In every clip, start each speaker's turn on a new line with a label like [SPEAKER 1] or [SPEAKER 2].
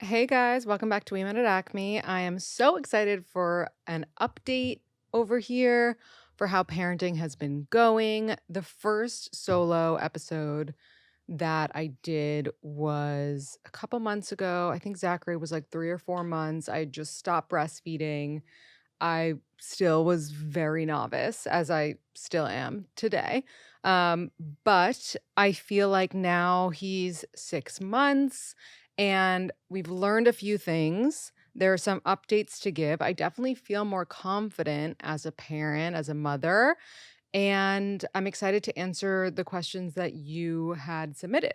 [SPEAKER 1] Hey guys, welcome back to We Met at Acme. I am so excited for an update over here for how parenting has been going. The first solo episode that I did was a couple months ago. I think Zachary was like 3 or 4 months. I just stopped breastfeeding. I still was very novice, as I still am today. Um, but I feel like now he's 6 months and we've learned a few things. There are some updates to give. I definitely feel more confident as a parent, as a mother, and I'm excited to answer the questions that you had submitted.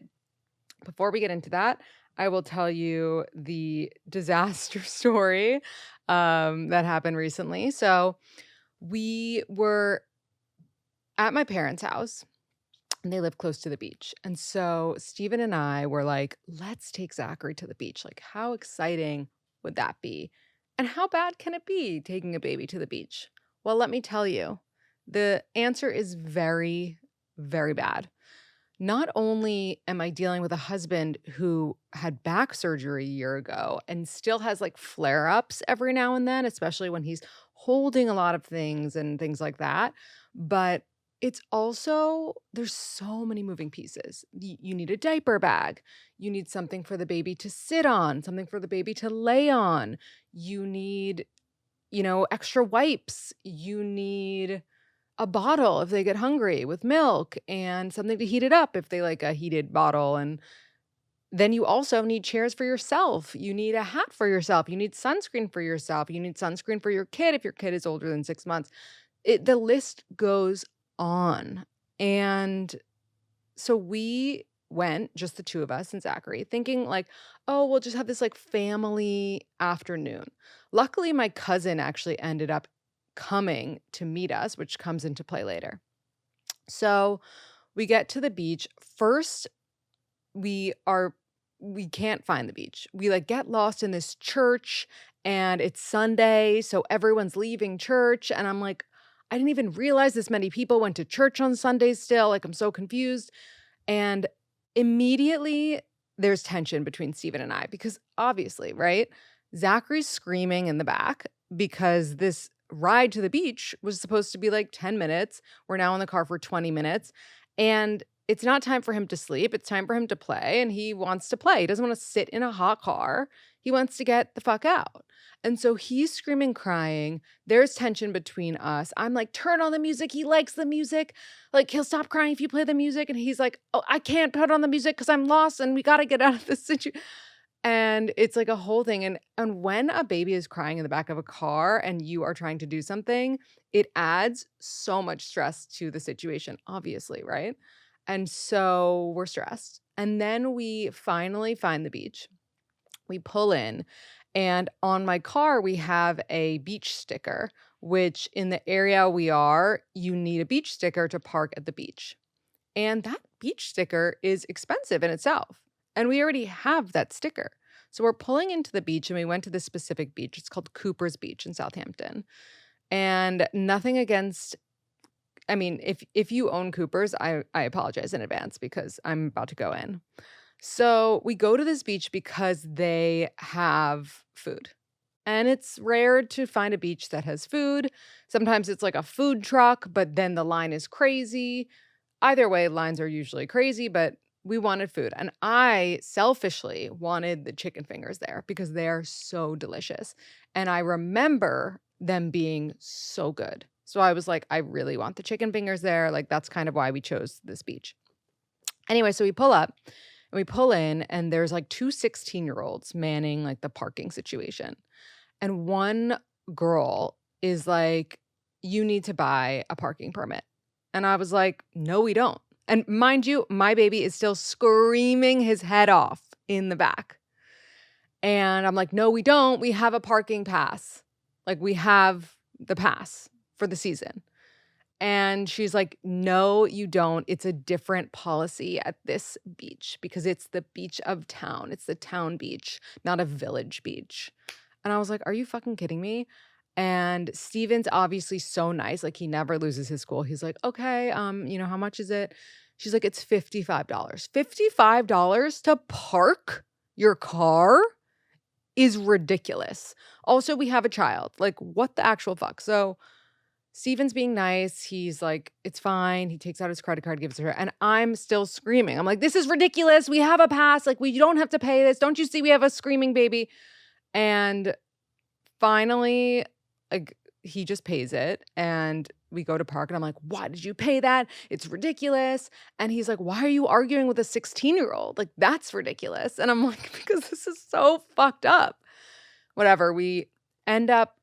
[SPEAKER 1] Before we get into that, I will tell you the disaster story that happened recently. So we were at my parents' house and they live close to the beach. And so Steven and I were like, let's take Zachary to the beach. Like, how exciting would that be? And how bad can it be taking a baby to the beach? Well, let me tell you, the answer is very, very bad. Not only am I dealing with a husband who had back surgery a year ago and still has like flare ups every now and then, especially when he's holding a lot of things and things like that. But it's also, there's so many moving pieces. You need a diaper bag. You need something for the baby to sit on, something for the baby to lay on. You need, extra wipes. You need a bottle if they get hungry with milk and something to heat it up if they like a heated bottle. And then you also need chairs for yourself. You need a hat for yourself. You need sunscreen for yourself. You need sunscreen for your kid if your kid is older than 6 months. The list goes on. And so we went, just the two of us and Zachary, thinking like, oh, we'll just have this like family afternoon. Luckily, my cousin actually ended up coming to meet us, which comes into play later. So we get to the beach. First, we are we can't find the beach. We like get lost in this church and it's Sunday, so everyone's leaving church and I'm like, I didn't even realize this many people went to church on Sundays still. Like I'm so confused. And immediately there's tension between Steven and I because obviously, right? Zachary's screaming in the back because this ride to the beach was supposed to be like 10 minutes. We're now in the car for 20 minutes. And it's not time for him to sleep. It's time for him to play. And he wants to play. He doesn't want to sit in a hot car. He wants to get the fuck out. And so he's screaming, crying. There's tension between us. I'm like, turn on the music. He likes the music. Like, he'll stop crying if you play the music. And he's like, oh, I can't put on the music because I'm lost and we got to get out of this situation. And it's like a whole thing. And when a baby is crying in the back of a car and you are trying to do something, it adds so much stress to the situation, obviously, right? And so we're stressed. And then we finally find the beach. We pull in, and on my car, we have a beach sticker, which in the area we are, you need a beach sticker to park at the beach. And that beach sticker is expensive in itself. And we already have that sticker. So we're pulling into the beach and we went to this specific beach. It's called Cooper's Beach in Southampton. And nothing against, I mean, if you own Cooper's, I apologize in advance because I'm about to go in. So we go to this beach because they have food. And it's rare to find a beach that has food. Sometimes it's like a food truck, but then the line is crazy. Either way, lines are usually crazy, but we wanted food. And I selfishly wanted the chicken fingers there because they are so delicious. And I remember them being so good. So I was like, I really want the chicken fingers there. Like, that's kind of why we chose this beach. Anyway, so we pull up and we pull in, and there's like two 16-year-olds manning like the parking situation. And one girl is like, you need to buy a parking permit. And I was like, no, we don't. And mind you, my baby is still screaming his head off in the back. And I'm like, no, we don't. We have a parking pass. Like, we have the pass for the season. And she's like, no, you don't. It's a different policy at this beach because it's the beach of town. It's the town beach, not a village beach. And I was like, are you fucking kidding me? And Steven's obviously so nice. Like, he never loses his cool. He's like, okay, how much is it? She's like, it's $55. $55 to park your car is ridiculous. Also, we have a child. Like, what the actual fuck? So Steven's being nice. He's like, it's fine. He takes out his credit card, gives it to her. And I'm still screaming. I'm like, this is ridiculous. We have a pass. Like, we don't have to pay this. Don't you see we have a screaming baby? And finally, like, he just pays it. And we go to park and I'm like, why did you pay that? It's ridiculous. And he's like, why are you arguing with a 16-year-old? Like, that's ridiculous. And I'm like, because this is so fucked up. Whatever. We end up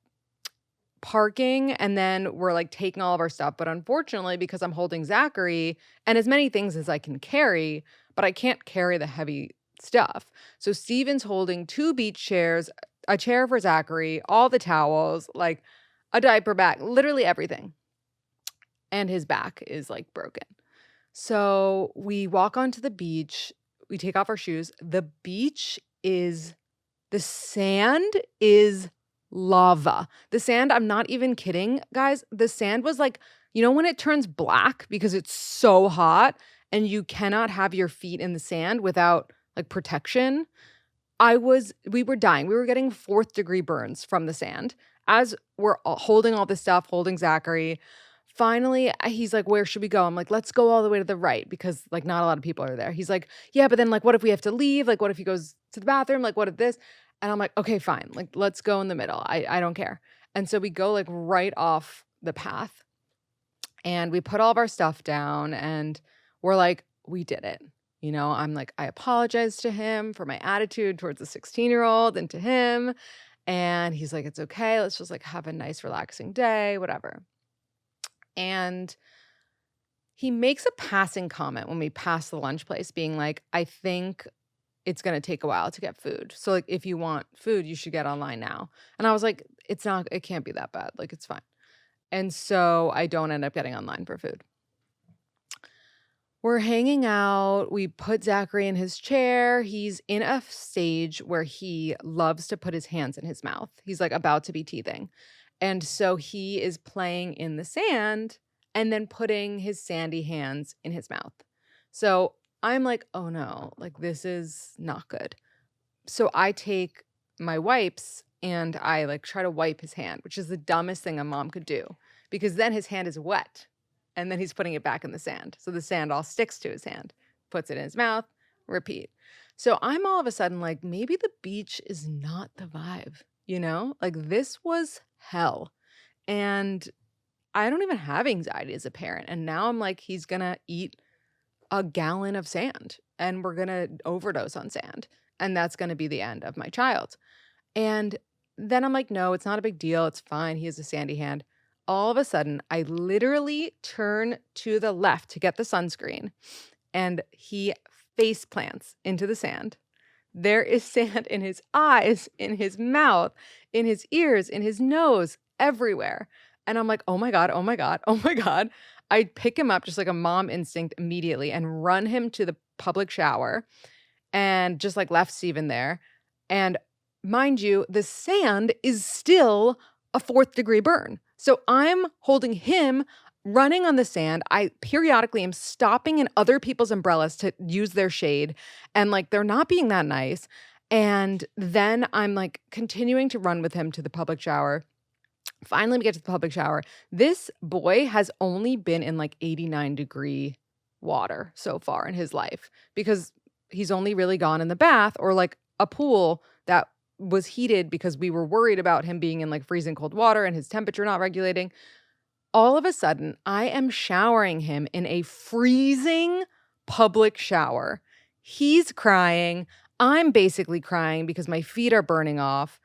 [SPEAKER 1] parking and then we're like taking all of our stuff. But unfortunately, because I'm holding Zachary and as many things as I can carry, but I can't carry the heavy stuff. So Steven's holding 2 beach chairs, a chair for Zachary, all the towels, like a diaper bag, literally everything. And his back is like broken. So we walk onto the beach. We take off our shoes. The sand is lava. The sand, I'm not even kidding, guys. The sand was like, you know, when it turns black because it's so hot and you cannot have your feet in the sand without like protection. We were dying. We were getting 4th degree burns from the sand as we're holding all this stuff, holding Zachary. Finally, he's like, where should we go? I'm like, let's go all the way to the right because like not a lot of people are there. He's like, yeah, but then like, what if we have to leave? Like, what if he goes to the bathroom? Like, what if this? And I'm like, okay, fine. Like, let's go in the middle. I don't care. And so we go like right off the path and we put all of our stuff down and we're like, we did it. You know, I'm like, I apologize to him for my attitude towards a 16-year-old and to him. And he's like, it's okay. Let's just like have a nice, relaxing day, whatever. And he makes a passing comment when we pass the lunch place being like, I think it's going to take a while to get food. So like, if you want food, you should get online now. And I was like, it can't be that bad. Like, it's fine. And so I don't end up getting online for food. We're hanging out. We put Zachary in his chair. He's in a stage where he loves to put his hands in his mouth. He's like about to be teething. And so he is playing in the sand and then putting his sandy hands in his mouth. So I'm like, oh no, like this is not good. So I take my wipes and I like try to wipe his hand, which is the dumbest thing a mom could do because then his hand is wet and then he's putting it back in the sand. So the sand all sticks to his hand, puts it in his mouth, repeat. So I'm all of a sudden like, maybe the beach is not the vibe, you know? Like this was hell. And I don't even have anxiety as a parent. And now I'm like, he's going to eat a gallon of sand and we're going to overdose on sand. And that's going to be the end of my child. And then I'm like, no, it's not a big deal. It's fine. He has a sandy hand. All of a sudden, I literally turn to the left to get the sunscreen and he face plants into the sand. There is sand in his eyes, in his mouth, in his ears, in his nose, everywhere. And I'm like, oh my God, oh my God, oh my God. I pick him up just like a mom instinct immediately and run him to the public shower and just like left Steven there. And mind you, the sand is still a 4th degree burn. So I'm holding him running on the sand. I periodically am stopping in other people's umbrellas to use their shade. And like, they're not being that nice. And then I'm like continuing to run with him to the public shower. Finally, we get to the public shower. This boy has only been in like 89 degree water so far in his life because he's only really gone in the bath or like a pool that was heated because we were worried about him being in like freezing cold water and his temperature not regulating. All of a sudden, I am showering him in a freezing public shower. He's crying. I'm basically crying because my feet are burning off.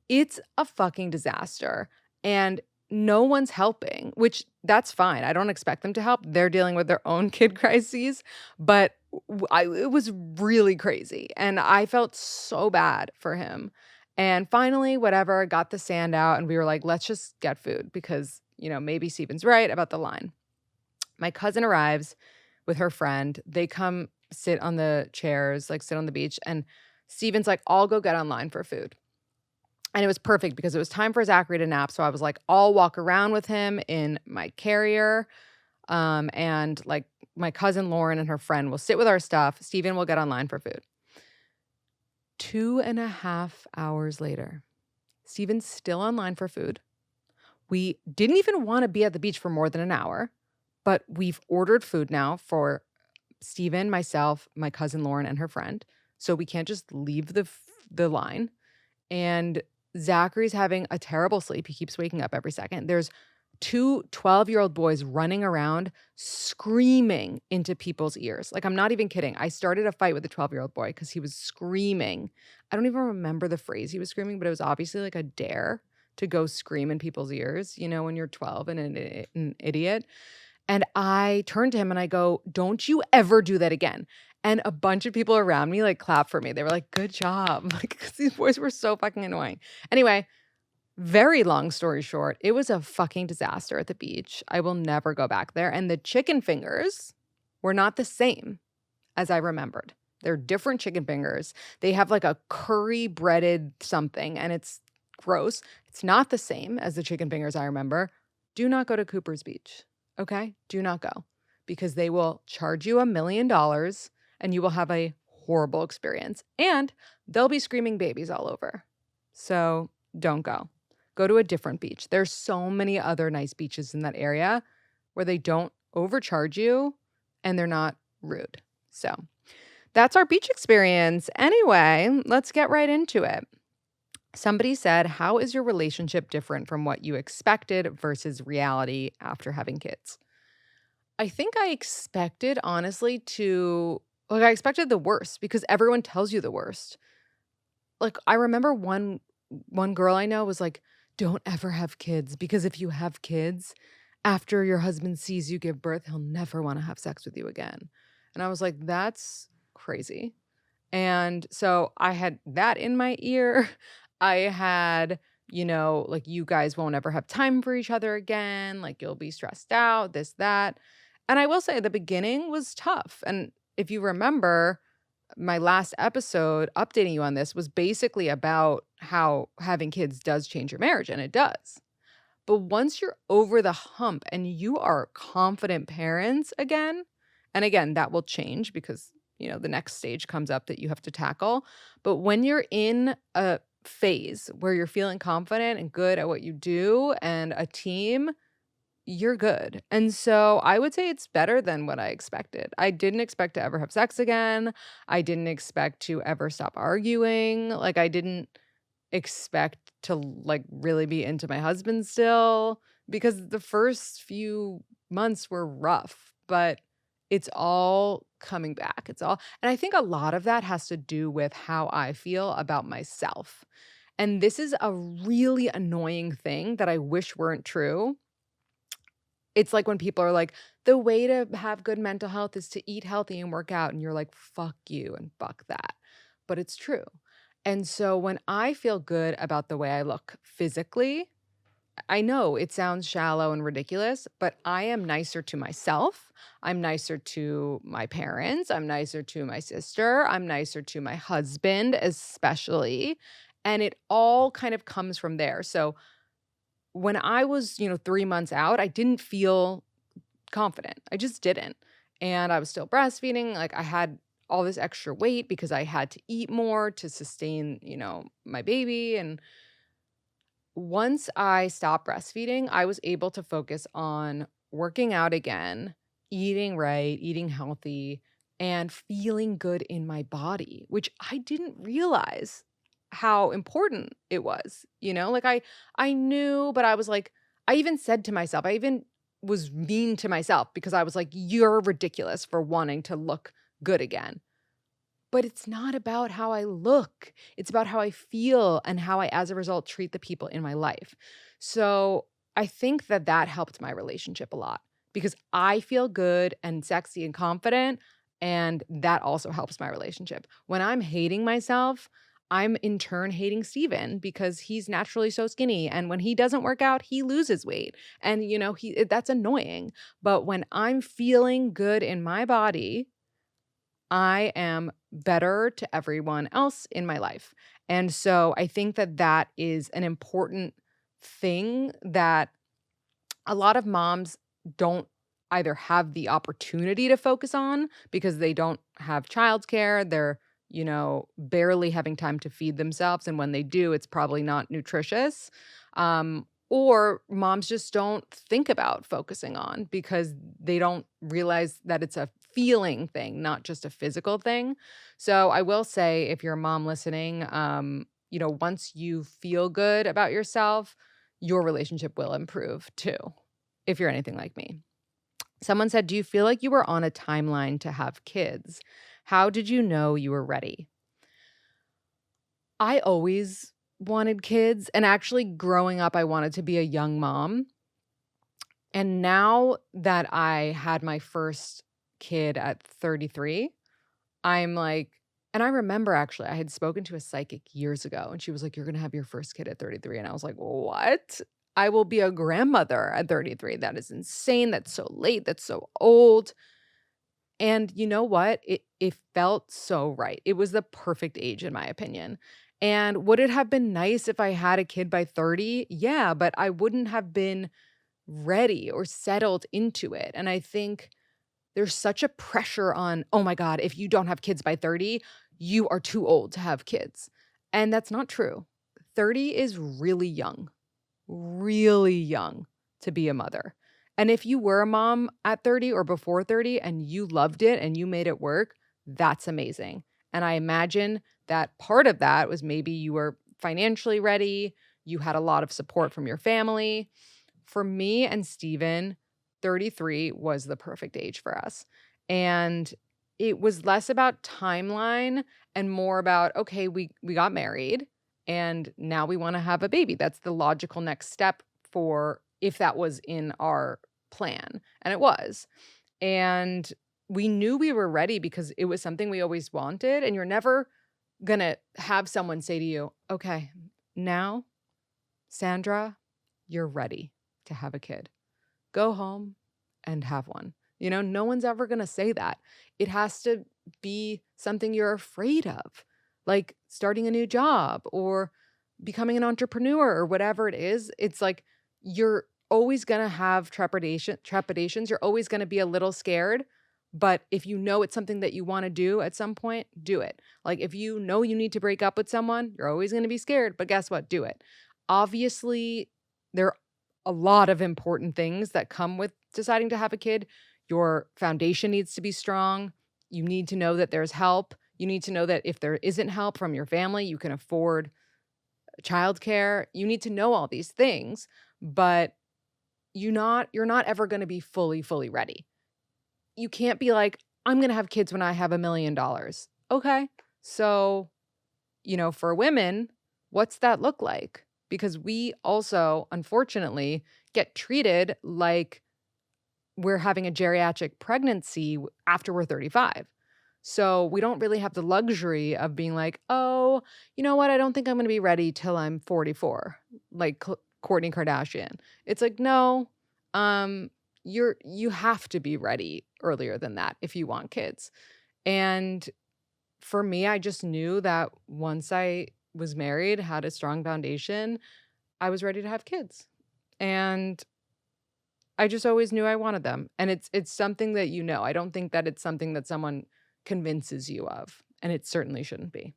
[SPEAKER 1] It's a fucking disaster. And no one's helping, which that's fine. I don't expect them to help. They're dealing with their own kid crises. But it was really crazy. And I felt so bad for him. And finally, whatever, got the sand out. And we were like, let's just get food because, you know, maybe Steven's right about the line. My cousin arrives with her friend. They come sit on the chairs, like sit on the beach. And Steven's like, I'll go get online for food. And it was perfect because it was time for Zachary to nap. So I was like, I'll walk around with him in my carrier. And like my cousin Lauren and her friend will sit with our stuff. Steven will get online for food. 2.5 hours later, Steven's still online for food. We didn't even want to be at the beach for more than an hour, but we've ordered food now for Steven, myself, my cousin Lauren, and her friend. So we can't just leave the line. And Zachary's having a terrible sleep. He keeps waking up every second. There's two 12-year-old boys running around screaming into people's ears. Like, I'm not even kidding. I started a fight with a 12-year-old boy because he was screaming. I don't even remember the phrase he was screaming, but it was obviously like a dare to go scream in people's ears, when you're 12 and an idiot. And I turned to him and I go, "Don't you ever do that again." And a bunch of people around me like clapped for me. They were like, "Good job." Like, 'cause these boys were so fucking annoying. Anyway, very long story short, it was a fucking disaster at the beach. I will never go back there. And the chicken fingers were not the same as I remembered. They're different chicken fingers. They have like a curry breaded something and it's gross. It's not the same as the chicken fingers I remember. Do not go to Cooper's Beach. Okay? Do not go because they will charge you $1 million and you will have a horrible experience. And they'll be screaming babies all over. So don't go. Go to a different beach. There's so many other nice beaches in that area where they don't overcharge you and they're not rude. So that's our beach experience. Anyway, let's get right into it. Somebody said, "How is your relationship different from what you expected versus reality after having kids?" I think I expected, honestly, I expected the worst because everyone tells you the worst. Like, I remember one girl I know was like, "Don't ever have kids because if you have kids, after your husband sees you give birth, he'll never want to have sex with you again." And I was like, "That's crazy." And so I had that in my ear. I had, like, you guys won't ever have time for each other again. Like, you'll be stressed out, this, that. And I will say the beginning was tough. And if you remember, my last episode updating you on this was basically about how having kids does change your marriage, and it does. But once you're over the hump and you are confident parents again, and again, that will change because, the next stage comes up that you have to tackle. But when you're in a phase where you're feeling confident and good at what you do and a team, you're good. And so I would say it's better than what I expected. I didn't expect to ever have sex again. I didn't expect to ever stop arguing. Like, I didn't expect to like really be into my husband still because the first few months were rough, but it's all coming back. And I think a lot of that has to do with how I feel about myself. And this is a really annoying thing that I wish weren't true. It's like when people are like, "The way to have good mental health is to eat healthy and work out." And you're like, "Fuck you and fuck that." But it's true. And so when I feel good about the way I look physically, I know it sounds shallow and ridiculous, but I am nicer to myself. I'm nicer to my parents. I'm nicer to my sister. I'm nicer to my husband, especially. And it all kind of comes from there. So when I was, 3 months out, I didn't feel confident. I just didn't. And I was still breastfeeding. Like, I had all this extra weight because I had to eat more to sustain, my baby. And once I stopped breastfeeding, I was able to focus on working out again, eating right, eating healthy, and feeling good in my body, which I didn't realize how important it was. Like, I knew, but I was like, I even said to myself, I even was mean to myself because I was like, "You're ridiculous for wanting to look good again." But it's not about how I look. It's about how I feel and how I, as a result, treat the people in my life. So I think that that helped my relationship a lot because I feel good and sexy and confident. And that also helps my relationship. When I'm hating myself, I'm in turn hating Steven because he's naturally so skinny. And when he doesn't work out, he loses weight. And, that's annoying. But when I'm feeling good in my body, I am better to everyone else in my life. And so I think that that is an important thing that a lot of moms don't either have the opportunity to focus on because they don't have childcare. They're barely having time to feed themselves. And when they do, it's probably not nutritious. Or moms just don't think about focusing on because they don't realize that it's a feeling thing, not just a physical thing. So I will say, if you're a mom listening, once you feel good about yourself, your relationship will improve too, if you're anything like me. Someone said, "Do you feel like you were on a timeline to have kids? How did you know you were ready?" I always wanted kids, and actually growing up, I wanted to be a young mom. And now that I had my first kid at 33, I'm like, and I remember actually I had spoken to a psychic years ago and she was like, "You're going to have your first kid at 33." And I was like, "What? I will be a grandmother at 33. That is insane. That's so late. That's so old." And you know what? It felt so right. It was the perfect age in my opinion. And would it have been nice if I had a kid by 30? Yeah, but I wouldn't have been ready or settled into it. And I think there's such a pressure on, "Oh my God, if you don't have kids by 30, you are too old to have kids." And that's not true. 30 is really young to be a mother. And if you were a mom at 30 or before 30 and you loved it and you made it work, that's amazing. And I imagine that part of that was maybe you were financially ready, you had a lot of support from your family. For me and Steven, 33 was the perfect age for us. And it was less about timeline and more about, okay, we got married and now we want to have a baby. That's the logical next step for if that was in our plan. And it was. And we knew we were ready because it was something we always wanted. And you're never going to have someone say to you, "Okay, now, Sandra, you're ready to have a kid. Go home and have one." No one's ever going to say that. It has to be something you're afraid of, like starting a new job or becoming an entrepreneur or whatever it is. It's like you're always going to have trepidations. You're always going to be a little scared. But if you know it's something that you want to do at some point, do it. Like if you know you need to break up with someone, you're always going to be scared. But guess what? Do it. Obviously, there are a lot of important things that come with deciding to have a kid. Your foundation needs to be strong. You need to know that there's help. You need to know that if there isn't help from your family, you can afford childcare. You need to know all these things, but you're not ever going to be fully ready. You can't be like, "I'm going to have kids when I have $1 million." Okay. So, for women, what's that look like? Because we also, unfortunately, get treated like we're having a geriatric pregnancy after we're 35. So we don't really have the luxury of being like, "Oh, you know what? I don't think I'm going to be ready till I'm 44," like Kourtney Kardashian. It's like, no, you have to be ready earlier than that if you want kids. And for me, I just knew that once I was married, had a strong foundation, I was ready to have kids. And I just always knew I wanted them. And it's something that I don't think that it's something that someone convinces you of, and it certainly shouldn't be.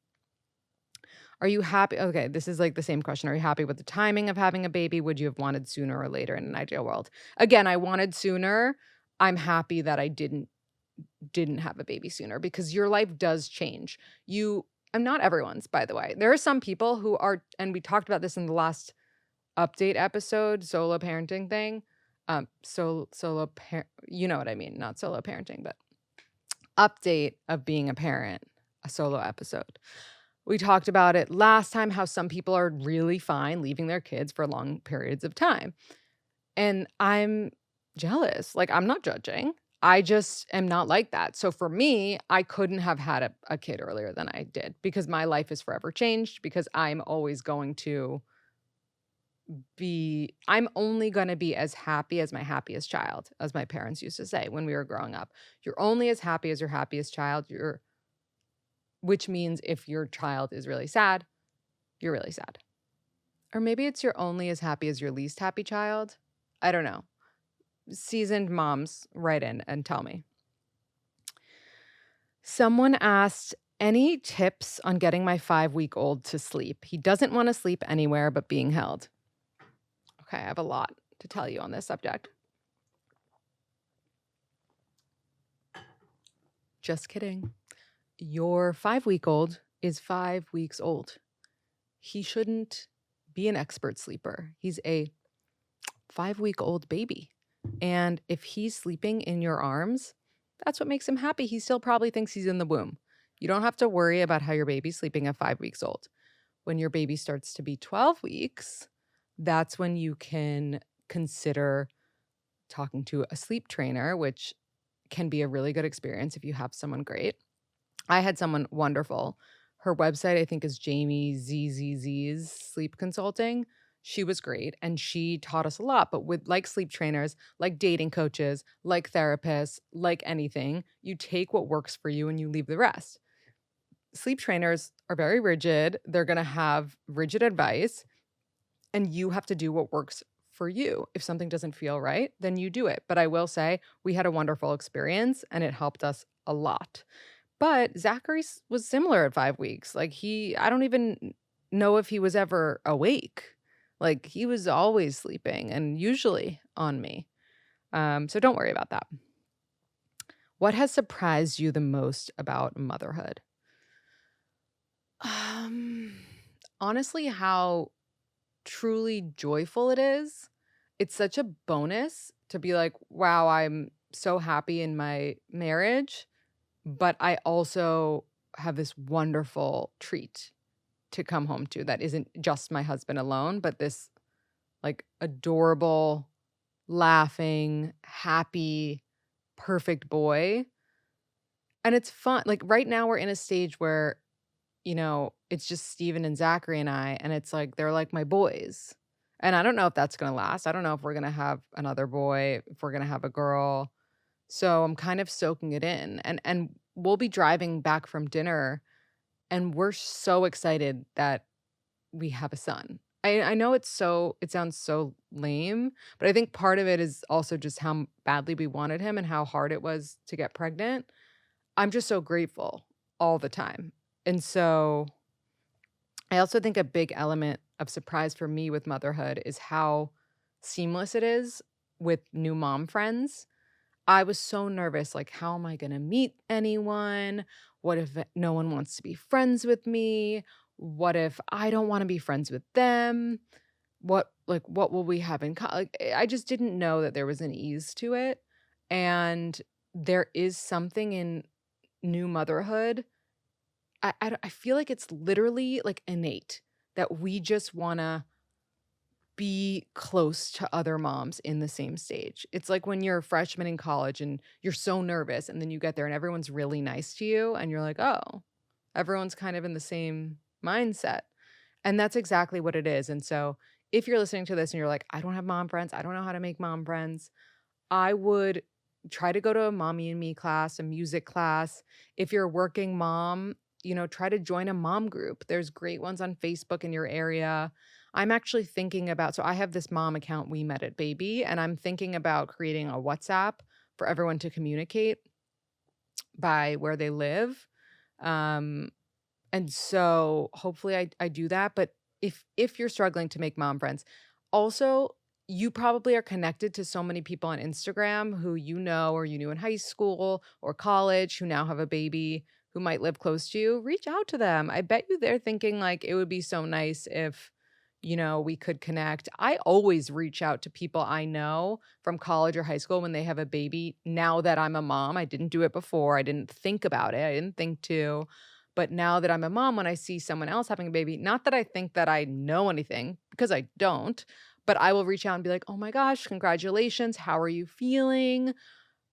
[SPEAKER 1] Are you happy? Okay, this is like the same question. Are you happy with the timing of having a baby? Would you have wanted sooner or later in an ideal world? Again, I wanted sooner. I'm happy that I didn't have a baby sooner because your life does change. I'm not everyone's, by the way. There are some people who are, and we talked about this in the last update episode, solo parenting thing. You know what I mean, not solo parenting, but update of being a parent, a solo episode. We talked about it last time, how some people are really fine leaving their kids for long periods of time. And I'm jealous. Like, I'm not judging. I just am not like that. So for me, I couldn't have had a kid earlier than I did because my life is forever changed because I'm always going to I'm only going to be as happy as my happiest child, as my parents used to say when we were growing up. You're only as happy as your happiest child. Which means if your child is really sad, you're really sad. Or maybe it's you're only as happy as your least happy child. I don't know. Seasoned moms, write in and tell me. Someone asked Any tips on getting my 5-week-old to sleep? He doesn't want to sleep anywhere but being held. Okay, I have a lot to tell you on this subject. Just kidding. Your 5-week-old is 5 weeks old. He shouldn't be an expert sleeper. He's a 5-week-old baby. And if he's sleeping in your arms, that's what makes him happy. He still probably thinks he's in the womb. You don't have to worry about how your baby's sleeping at 5 weeks old. When your baby starts to be 12 weeks, that's when you can consider talking to a sleep trainer, which can be a really good experience if you have someone great. I had someone wonderful. Her website, I think, is Jamie ZZZ's Sleep Consulting. She was great and she taught us a lot. But with like sleep trainers, like dating coaches, like therapists, like anything, you take what works for you and you leave the rest. Sleep trainers are very rigid. They're going to have rigid advice, and you have to do what works for you. If something doesn't feel right, then you do it. But I will say we had a wonderful experience and it helped us a lot. But Zachary was similar at 5 weeks. Like I don't even know if he was ever awake. Like he was always sleeping and usually on me. So don't worry about that. What has surprised you the most about motherhood? Honestly, how truly joyful it is. It's such a bonus to be like, wow, I'm so happy in my marriage, but I also have this wonderful treat to come home to that isn't just my husband alone, but this like adorable, laughing, happy, perfect boy. And it's fun. Like right now we're in a stage where, it's just Steven and Zachary and I, and it's like they're like my boys. And I don't know if that's going to last. I don't know if we're going to have another boy, if we're going to have a girl. So I'm kind of soaking it in. And we'll be driving back from dinner and we're so excited that we have a son. I know it sounds so lame, but I think part of it is also just how badly we wanted him and how hard it was to get pregnant. I'm just so grateful all the time. And so I also think a big element of surprise for me with motherhood is how seamless it is with new mom friends. I was so nervous, like, how am I going to meet anyone? What if no one wants to be friends with me? What if I don't want to be friends with them? What will we have in like, I just didn't know that there was an ease to it. And there is something in new motherhood. I feel like it's literally like innate that we just want to be close to other moms in the same stage. It's like when you're a freshman in college and you're so nervous and then you get there and everyone's really nice to you and you're like, "Oh, everyone's kind of in the same mindset." And that's exactly what it is. And so if you're listening to this and you're like, "I don't have mom friends. I don't know how to make mom friends." I would try to go to a mommy and me class, a music class. If you're a working mom, try to join a mom group. There's great ones on Facebook in your area. I'm actually thinking about, so I have this mom account, We Met at Baby, and I'm thinking about creating a WhatsApp for everyone to communicate by where they live. Um, and so hopefully I do that. But if you're struggling to make mom friends, also you probably are connected to so many people on Instagram who you know or you knew in high school or college who now have a baby who might live close to you. Reach out to them. I bet you they're thinking like it would be so nice if we could connect. I always reach out to people I know from college or high school when they have a baby. Now that I'm a mom, I didn't do it before. I didn't think about it. I didn't think to. But now that I'm a mom, when I see someone else having a baby, not that I think that I know anything, because I don't, but I will reach out and be like, "Oh my gosh, congratulations. How are you feeling?"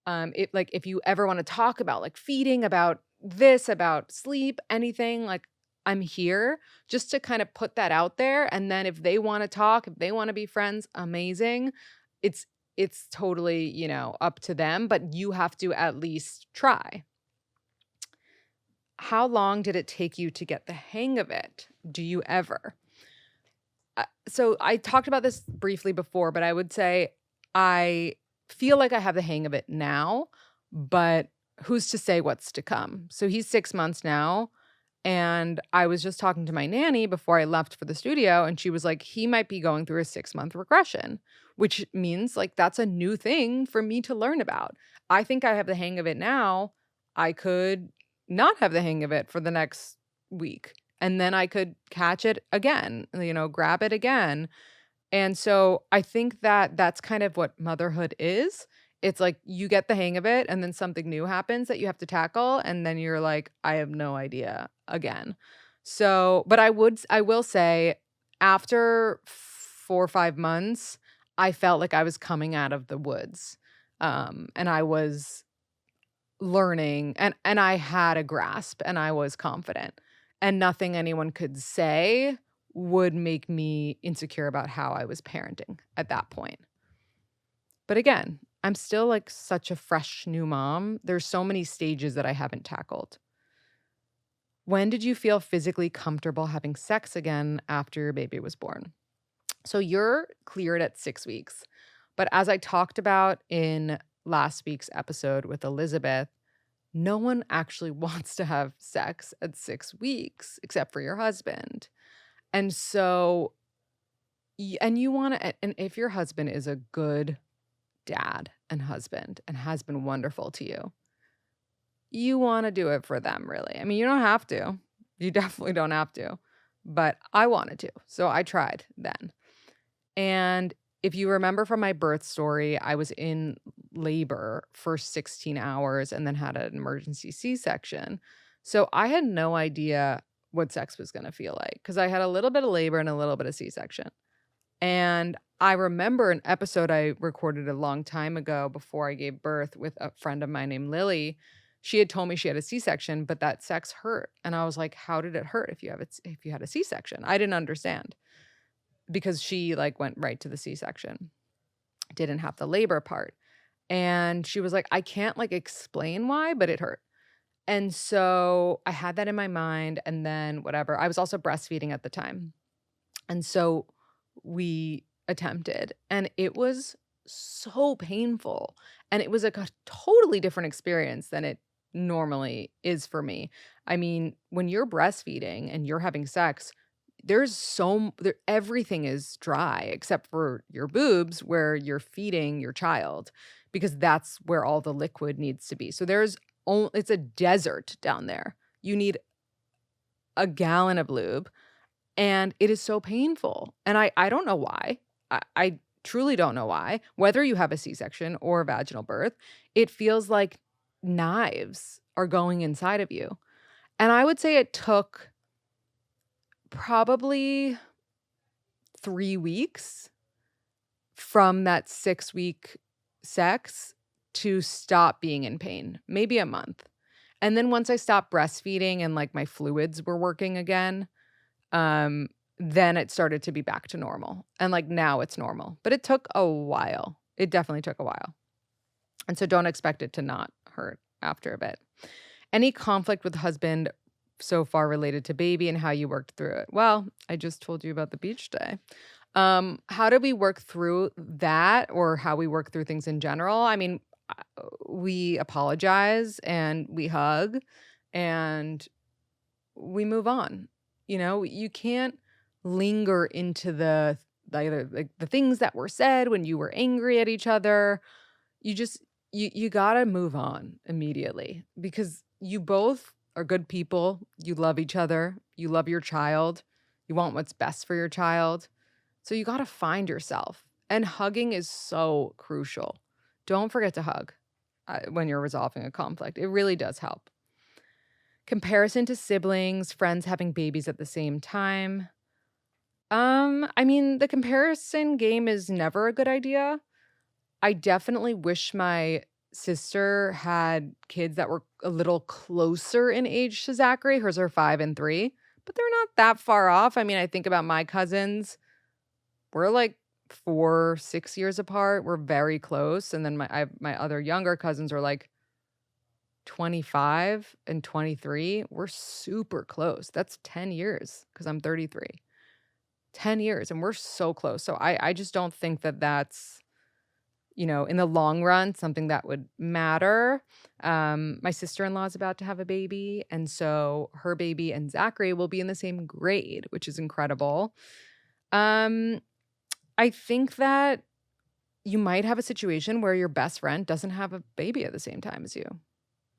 [SPEAKER 1] If you ever want to talk about like feeding, about this, about sleep, anything, like I'm here just to kind of put that out there. And then if they want to talk, if they want to be friends, amazing. It's it's totally, up to them, but you have to at least try. How long did it take you to get the hang of it? Do you ever? So I talked about this briefly before, but I would say I feel like I have the hang of it now, but who's to say what's to come? So he's 6 months now. And I was just talking to my nanny before I left for the studio, and she was like, he might be going through a 6-month regression, which means like that's a new thing for me to learn about. I think I have the hang of it now. I could not have the hang of it for the next week, and then I could catch it again, grab it again. And so I think that that's kind of what motherhood is. It's like you get the hang of it and then something new happens that you have to tackle and then you're like, I have no idea again. So, but I will say after 4 or 5 months, I felt like I was coming out of the woods. And I was learning and I had a grasp and I was confident. And nothing anyone could say would make me insecure about how I was parenting at that point. But again, I'm still like such a fresh new mom. There's so many stages that I haven't tackled. When did you feel physically comfortable having sex again after your baby was born? So you're cleared at 6 weeks. But as I talked about in last week's episode with Elizabeth, no one actually wants to have sex at 6 weeks except for your husband. And so, and you want to, and if your husband is a good dad and husband and has been wonderful to you, you want to do it for them, really. I mean, you don't have to. You definitely don't have to. But I wanted to. So I tried then. And if you remember from my birth story, I was in labor for 16 hours and then had an emergency C-section. So I had no idea what sex was going to feel like because I had a little bit of labor and a little bit of C-section. And I remember an episode I recorded a long time ago before I gave birth with a friend of mine named Lily. She had told me she had a C-section, but that sex hurt. And I was like, how did it hurt if you had a C-section? I didn't understand because she like went right to the C-section, didn't have the labor part. And she was like, I can't like explain why, but it hurt. And so I had that in my mind. And then whatever, I was also breastfeeding at the time. And so we attempted, and it was so painful. And it was like a totally different experience than it normally is for me. I mean, when you're breastfeeding and you're having sex, everything is dry except for your boobs where you're feeding your child because that's where all the liquid needs to be. So it's a desert down there. You need a gallon of lube and it is so painful. And I don't know why. I truly don't know why. Whether you have a C-section or a vaginal birth, it feels like knives are going inside of you. And I would say it took probably 3 weeks from that 6-week sex to stop being in pain, maybe a month. And then once I stopped breastfeeding and like my fluids were working again, then it started to be back to normal. And like now it's normal, but it took a while. It definitely took a while. And so don't expect it to not hurt after a bit. Any conflict with husband so far related to baby and how you worked through it? Well, I just told you about the beach day. How did we work through that or how we work through things in general? I mean, we apologize and we hug and we move on. You can't linger into the things that were said when you were angry at each other. You gotta move on immediately because you both are good people. You love each other. You love your child. You want what's best for your child. So you gotta find yourself. And hugging is so crucial. Don't forget to hug when you're resolving a conflict. It really does help. Comparison to siblings, friends having babies at the same time. I mean, the comparison game is never a good idea. I definitely wish my sister had kids that were a little closer in age to Zachary. Hers are 5 and 3, but they're not that far off. I mean, I think about my cousins. We're like 4, 6 years apart. We're very close. And then my other younger cousins are like 25 and 23. We're super close. That's 10 years because I'm 33. 10 years and we're so close. So I just don't think that that's in the long run, something that would matter. My sister-in-law is about to have a baby, and so her baby and Zachary will be in the same grade, which is incredible. Um, I think that you might have a situation where your best friend doesn't have a baby at the same time as you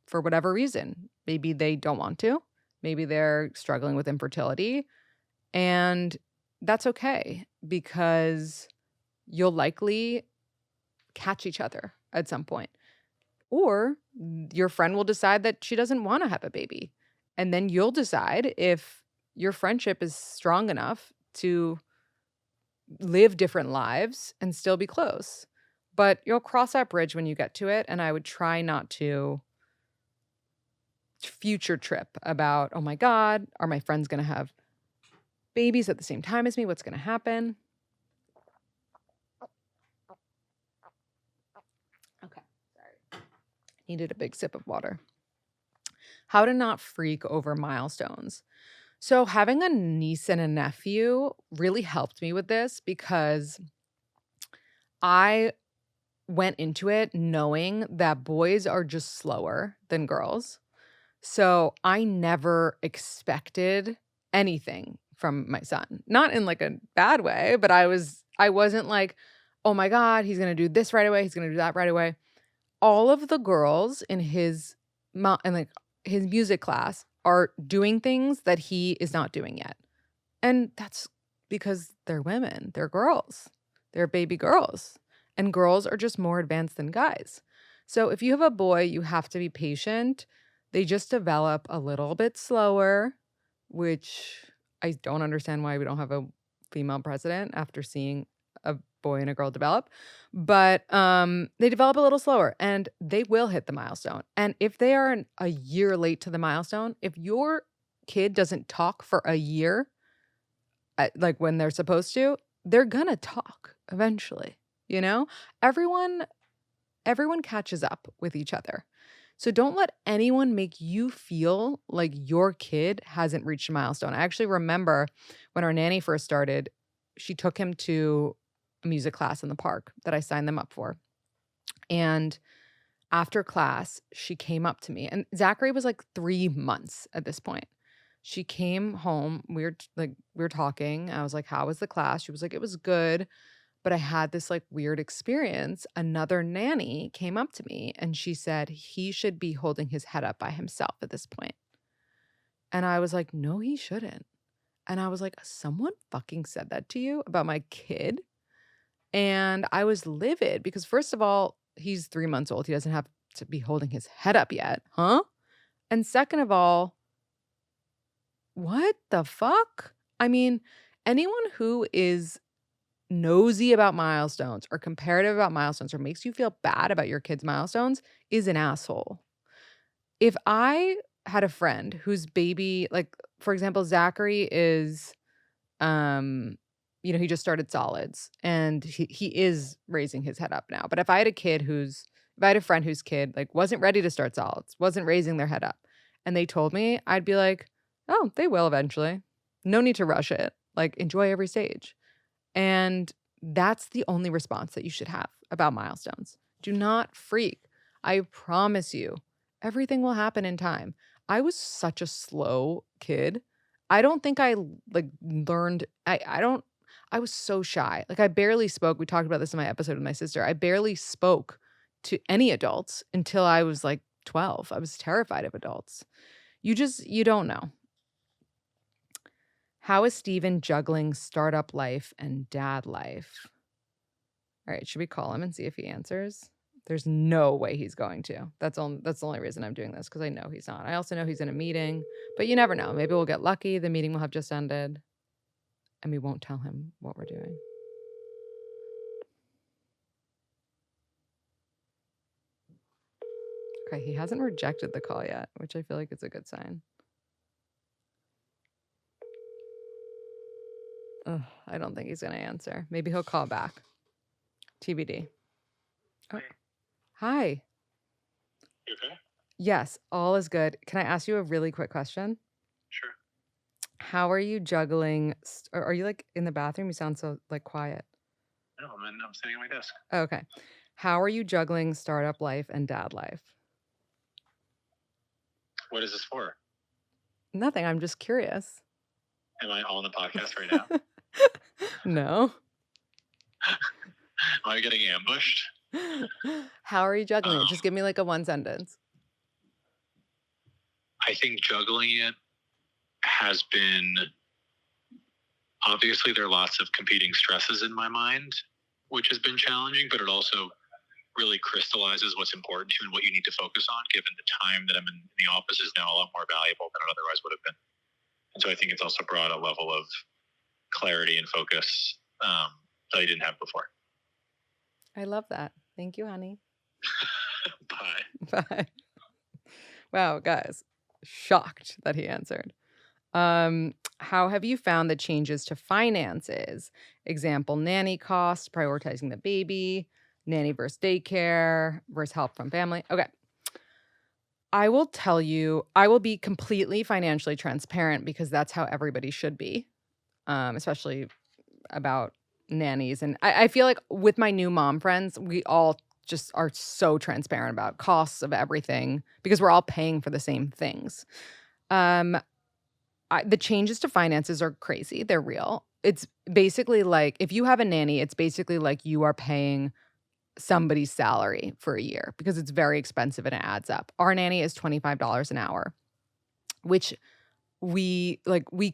[SPEAKER 1] for whatever reason. Maybe they don't want to. Maybe they're struggling with infertility. And that's okay because you'll likely catch each other at some point. Or your friend will decide that she doesn't want to have a baby. And then you'll decide if your friendship is strong enough to live different lives and still be close. But you'll cross that bridge when you get to it. And I would try not to future trip about, oh my God, are my friends going to have babies at the same time as me? What's going to happen? Okay, sorry. Needed a big sip of water. How to not freak over milestones. So having a niece and a nephew really helped me with this because I went into it knowing that boys are just slower than girls. So I never expected anything from my son. Not in like a bad way, but I wasn't like, "Oh my God, he's going to do this right away. He's going to do that right away." All of the girls in like his music class are doing things that he is not doing yet. And that's because they're women, they're girls, they're baby girls. And girls are just more advanced than guys. So if you have a boy, you have to be patient. They just develop a little bit slower, which I don't understand why we don't have a female president after seeing a boy and a girl develop. But they develop a little slower and they will hit the milestone. And if they are a year late to the milestone, if your kid doesn't talk for a year, like when they're supposed to, they're gonna talk eventually, you know? Everyone catches up with each other. So don't let anyone make you feel like your kid hasn't reached a milestone. I actually remember when our nanny first started, she took him to a music class in the park that I signed them up for. And after class, she came up to me, and Zachary was like 3 months at this point. She came home, we were talking. I was like, "How was the class?" She was like, "It was good, but I had this like weird experience." Another nanny came up to me and she said he should be holding his head up by himself at this point. And I was like, "No, he shouldn't." And I was like, "Someone fucking said that to you about my kid?" And I was livid because first of all, he's 3 months old. He doesn't have to be holding his head up yet, huh? And second of all, what the fuck? I mean, anyone who is nosy about milestones or comparative about milestones or makes you feel bad about your kid's milestones is an asshole. If I had a friend whose baby, like for example, Zachary is he just started solids and he is raising his head up now. But if I had a friend whose kid like wasn't ready to start solids, wasn't raising their head up, and they told me, I'd be like, "Oh, they will eventually. No need to rush it. Like enjoy every stage." And that's the only response that you should have about milestones. Do not freak. I promise you, everything will happen in time. I was such a slow kid. I don't think I like learned I was so shy. Like I barely spoke. We talked about this in my episode with my sister. I barely spoke to any adults until I was like 12. I was terrified of adults. You don't know. How is Steven juggling startup life and dad life? All right, should we call him and see if he answers? There's no way he's going to. That's the only reason I'm doing this because I know he's not. I also know he's in a meeting, but you never know. Maybe we'll get lucky. The meeting will have just ended and we won't tell him what we're doing. Okay, he hasn't rejected the call yet, which I feel like is a good sign. Ugh, I don't think he's going to answer. Maybe he'll call back. TBD. Oh. Hi.
[SPEAKER 2] You okay?
[SPEAKER 1] Yes, all is good. Can I ask you a really quick question?
[SPEAKER 2] Sure.
[SPEAKER 1] How are you juggling? Are you like in the bathroom? You sound so like quiet.
[SPEAKER 2] No, I'm sitting at my desk.
[SPEAKER 1] Okay. How are you juggling startup life and dad life?
[SPEAKER 2] What is this for?
[SPEAKER 1] Nothing. I'm just curious.
[SPEAKER 2] Am I on the podcast right now?
[SPEAKER 1] No.
[SPEAKER 2] Am I getting ambushed?
[SPEAKER 1] How are you juggling it?
[SPEAKER 2] Um,
[SPEAKER 1] Just give me like a one sentence.
[SPEAKER 2] I think juggling it has been obviously there are lots of competing stresses in my mind, which has been challenging, but it also really crystallizes what's important to you and what you need to focus on, given the time that I'm in the office is now a lot more valuable than it otherwise would have been. And so I think it's also brought a level of clarity and focus that I didn't have before.
[SPEAKER 1] I love that. Thank you, honey.
[SPEAKER 2] Bye.
[SPEAKER 1] Bye. Wow, guys, shocked that he answered. How have you found the changes to finances? Example, nanny costs, prioritizing the baby, nanny versus daycare versus help from family. Okay. I will tell you, I will be completely financially transparent because that's how everybody should be, especially about nannies. And I feel like with my new mom friends, we all just are so transparent about costs of everything because we're all paying for the same things. Um, the changes to finances are crazy. They're real. It's basically like if you have a nanny, it's basically like you are paying somebody's salary for a year because it's very expensive and it adds up. Our nanny is $25 an hour, which we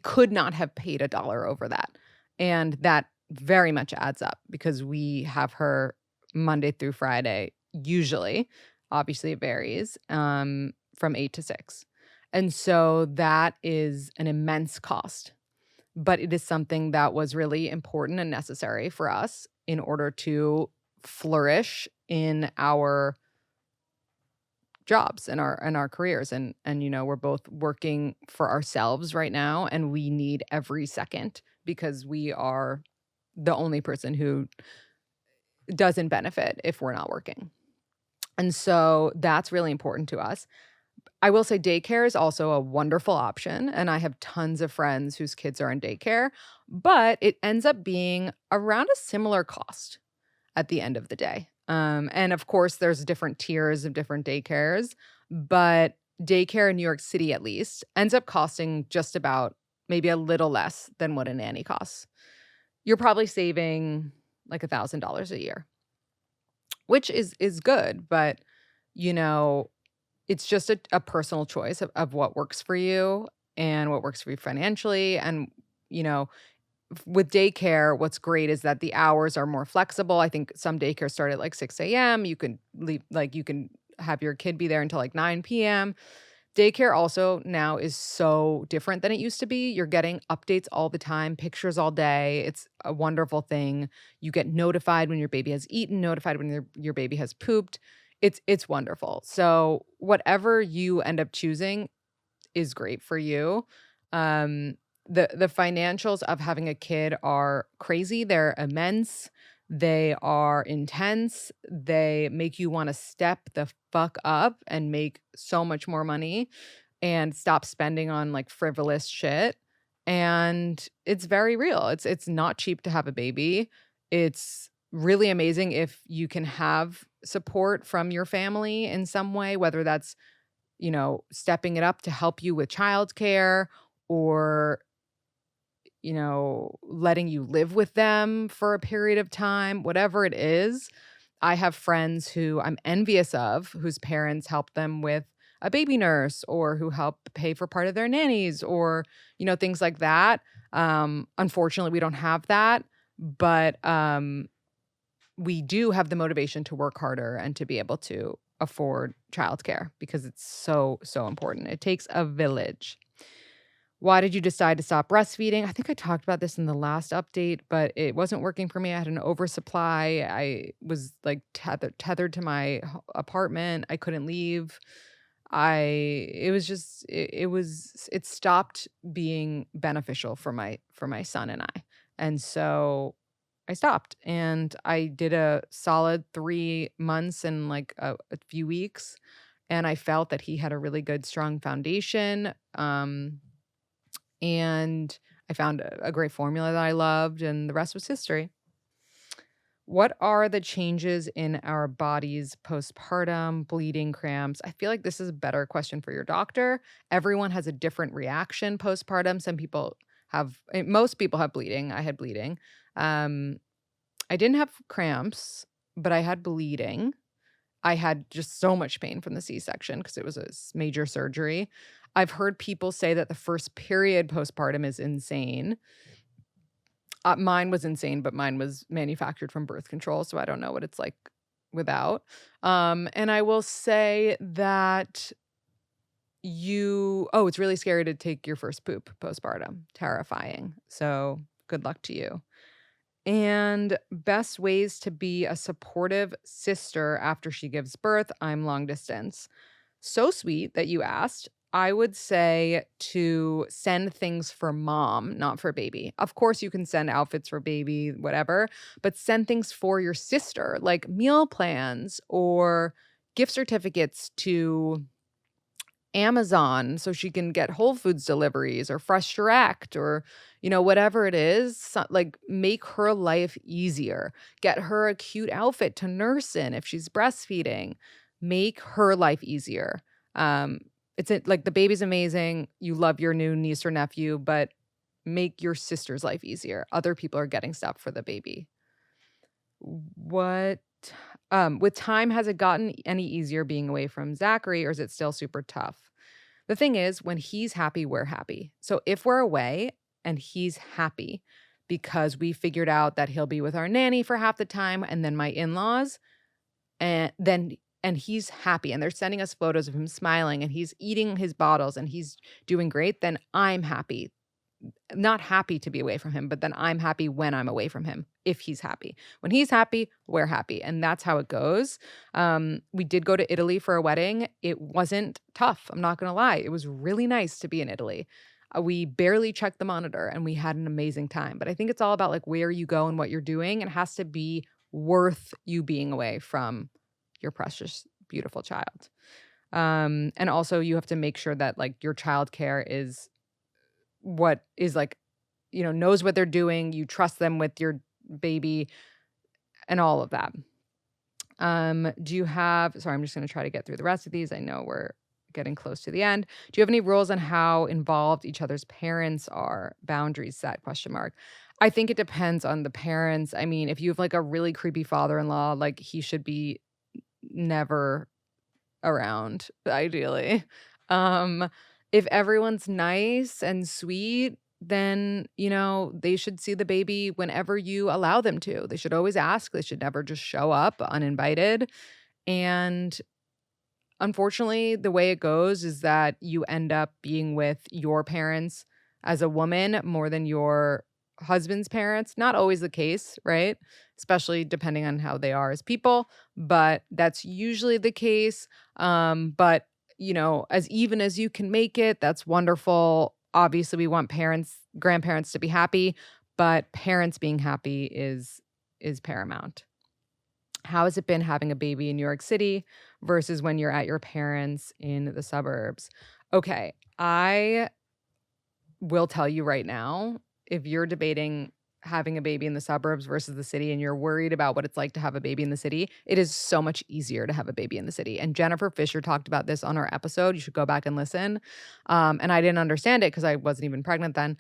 [SPEAKER 1] could not have paid a dollar over that. And that very much adds up because we have her Monday through Friday, usually. Obviously, it varies from 8 to 6. And so that is an immense cost, but it is something that was really important and necessary for us in order to flourish in our jobs and our careers and we're both working for ourselves right now and we need every second because we are the only person who doesn't benefit if we're not working. And so that's really important to us. I will say daycare is also a wonderful option and I have tons of friends whose kids are in daycare, but it ends up being around a similar cost at the end of the day. And of course, there's different tiers of different daycares, but daycare in New York City, at least, ends up costing just about maybe a little less than what a nanny costs. You're probably saving like $1,000 a year, which is good, but you know, it's just a personal choice of what works for you and what works for you financially. And you know, with daycare, what's great is that the hours are more flexible. I think some daycare start at like 6 a.m. You can leave, like, you can have your kid be there until like 9 p.m. Daycare also now is so different than it used to be. You're getting updates all the time, pictures all day. It's a wonderful thing. You get notified when your baby has eaten, notified when your baby has pooped. It's wonderful. So whatever you end up choosing is great for you. Um, the financials of having a kid are crazy. They're immense. They are intense. They make you want to step the fuck up and make so much more money and stop spending on like frivolous shit. And it's very real. It's not cheap to have a baby. It's really amazing if you can have support from your family in some way, whether that's stepping it up to help you with childcare or, letting you live with them for a period of time, whatever it is. I have friends who I'm envious of, whose parents help them with a baby nurse or who help pay for part of their nannies or, things like that. Unfortunately, we don't have that, but we do have the motivation to work harder and to be able to afford childcare because it's so, so important. It takes a village. Why did you decide to stop breastfeeding? I think I talked about this in the last update, but it wasn't working for me. I had an oversupply. I was like tethered to my apartment. I couldn't leave. It was just it stopped being beneficial for my son and I. And so I stopped and I did a solid 3 months and like a few weeks and I felt that he had a really good strong foundation. And I found a great formula that I loved and the rest was history. What are the changes in our bodies postpartum, bleeding, cramps? I feel like this is a better question for your doctor. Everyone has a different reaction postpartum. Some people most people have bleeding. I had bleeding. Um, I didn't have cramps, but I had bleeding. I had just so much pain from the C-section because it was a major surgery. I've heard people say that the first period postpartum is insane. Mine was insane, but mine was manufactured from birth control, so I don't know what it's like without. And I will say that it's really scary to take your first poop postpartum. Terrifying. So good luck to you. And best ways to be a supportive sister after she gives birth. I'm long distance. So sweet that you asked. I would say to send things for mom, not for baby. Of course, you can send outfits for baby, whatever, but send things for your sister, like meal plans or gift certificates to Amazon so she can get Whole Foods deliveries or Fresh Direct or, whatever it is, like make her life easier. Get her a cute outfit to nurse in if she's breastfeeding. Make her life easier. Um, like the baby's amazing. You love your new niece or nephew, but make your sister's life easier. Other people are getting stuff for the baby. What with time, has it gotten any easier being away from Zachary, or is it still super tough? The thing is, when he's happy, we're happy. So if we're away and he's happy because we figured out that he'll be with our nanny for half the time and then my in-laws, and he's happy and they're sending us photos of him smiling and he's eating his bottles and he's doing great, then I'm happy. Not happy to be away from him, but then I'm happy when I'm away from him, if he's happy. When he's happy, we're happy, and that's how it goes. We did go to Italy for a wedding. It wasn't tough, I'm not gonna lie. It was really nice to be in Italy. We barely checked the monitor, and we had an amazing time, but I think it's all about, like, where you go and what you're doing. It has to be worth you being away from your precious, beautiful child. And also you have to make sure that, like, your childcare is what is like, knows what they're doing, you trust them with your baby and all of that. Do you have sorry, I'm just gonna try to get through the rest of these. I know we're getting close to the end. Do you have any rules on how involved each other's parents are? Boundaries set? Question mark. I think it depends on the parents. I mean, if you have like a really creepy father-in-law, like he should be never around, ideally. Um, if everyone's nice and sweet, then, they should see the baby whenever you allow them to. They should always ask. They should never just show up uninvited. And unfortunately, the way it goes is that you end up being with your parents as a woman more than your husband's parents. Not always the case, right? Especially depending on how they are as people, but that's usually the case. But as even as you can make it, that's wonderful. Obviously, we want grandparents to be happy, but parents being happy is paramount. How has it been having a baby in New York City versus when you're at your parents' in the suburbs? Okay, I will tell you right now, if you're debating having a baby in the suburbs versus the city and you're worried about what it's like to have a baby in the city, it is so much easier to have a baby in the city. And Jennifer Fisher talked about this on our episode. You should go back and listen. And I didn't understand it because I wasn't even pregnant then.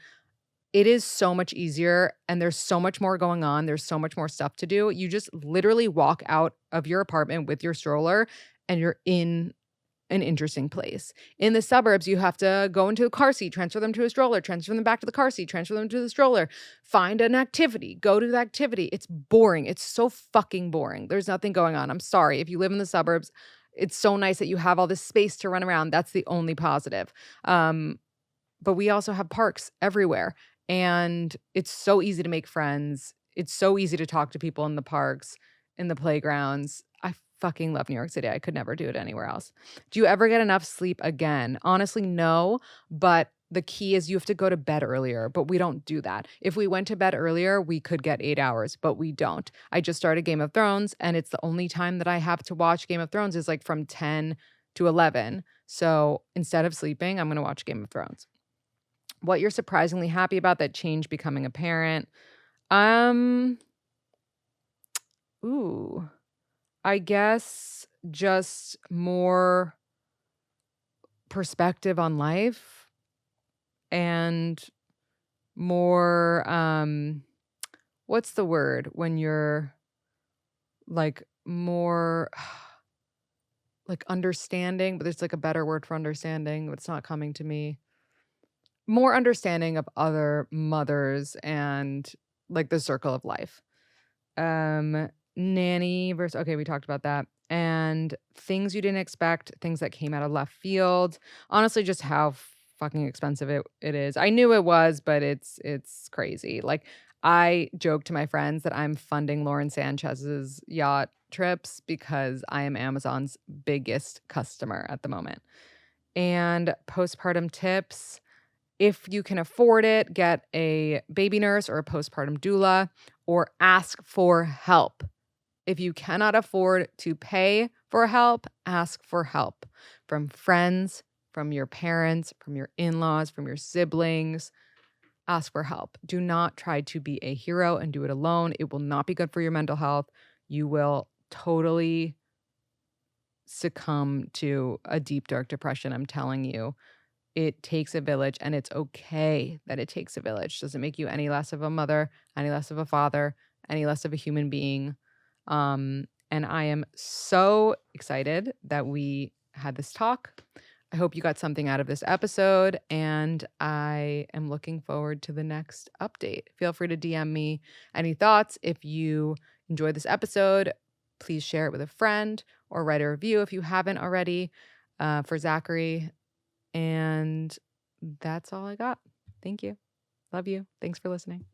[SPEAKER 1] It is so much easier and there's so much more going on. There's so much more stuff to do. You just literally walk out of your apartment with your stroller and you're in an interesting place. In the suburbs, you have to go into a car seat, transfer them to a stroller, transfer them back to the car seat, transfer them to the stroller, find an activity, go to the activity. It's boring. It's so fucking boring. There's nothing going on. I'm sorry. If you live in the suburbs, it's so nice that you have all this space to run around. That's the only positive. But we also have parks everywhere. And it's so easy to make friends. It's so easy to talk to people in the parks, in the playgrounds. I fucking love New York City. I could never do it anywhere else. Do you ever get enough sleep again? Honestly, no. But the key is you have to go to bed earlier, but we don't do that. If we went to bed earlier, we could get 8 hours, but we don't. I just started Game of Thrones, and it's the only time that I have to watch Game of Thrones is like from 10 to 11. So instead of sleeping, I'm going to watch Game of Thrones. What you're surprisingly happy about that change becoming a parent? Um, Ooh, I guess just more perspective on life and more, what's the word when you're, like, more like, understanding, but there's, like, a better word for understanding, but it's not coming to me. More understanding of other mothers and, like, the circle of life. Nanny versus okay, we talked about that. And things you didn't expect, things that came out of left field. Honestly, just how fucking expensive it is. I knew it was, but it's crazy. Like I joke to my friends that I'm funding Lauren Sanchez's yacht trips because I am Amazon's biggest customer at the moment. And postpartum tips, if you can afford it, get a baby nurse or a postpartum doula or ask for help. If you cannot afford to pay for help, ask for help from friends, from your parents, from your in laws, from your siblings. Ask for help. Do not try to be a hero and do it alone. It will not be good for your mental health. You will totally succumb to a deep, dark depression. I'm telling you. It takes a village, and it's okay that it takes a village. Doesn't make you any less of a mother, any less of a father, any less of a human being. And I am so excited that we had this talk. I hope you got something out of this episode, and I am looking forward to the next update. Feel free to DM me any thoughts. If you enjoyed this episode, please share it with a friend or write a review if you haven't already for Zachary. And that's all I got. Thank you. Love you. Thanks for listening.